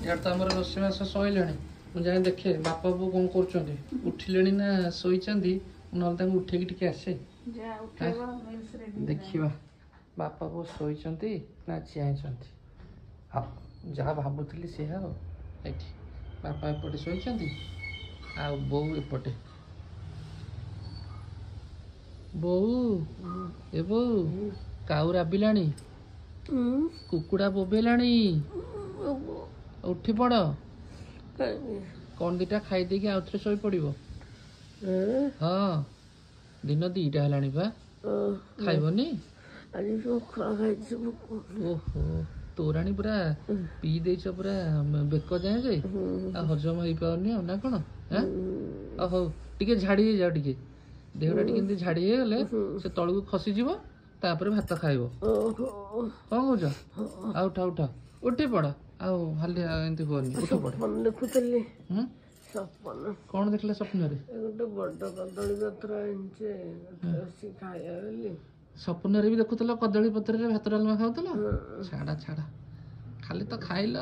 यार तो आमर रोषेईबास सैला मुझे देखे बापा बो कौन कर उठिले ना शोचंदी ना उठे टे आसे देखा बापा बो शोचंती ना चियाई हाँ जहाँ भावुली सी ये बापा एपटे शोचंती आ बो एपटे बोऊ ए बोऊ काऊ राबिलाणी कुकुड़ा बोबेलाणी उठी पड़ कौन दीटा खाई देकी आउ थे शोई पड़ो हाँ दिन दीटा है बा खाइबनी ओहो तोराणी पूरा पी देच पूरा बेक जाए जे हजम हो पारनी ना कौन हो टे झाड़ी जाओ टे देहटा टे झाड़ी गले से तलू खसीज तापर भात खाइब कौन कौच आ उठा उठा उठी पड़ आउ हाली एमती हुअनि उठ पड़ कौन देखला स्वप्न स्वप्न भी देखुला कदली पत्र भात डालमा खाऊला छाड़ा छाड़ा खाली तो खाइल।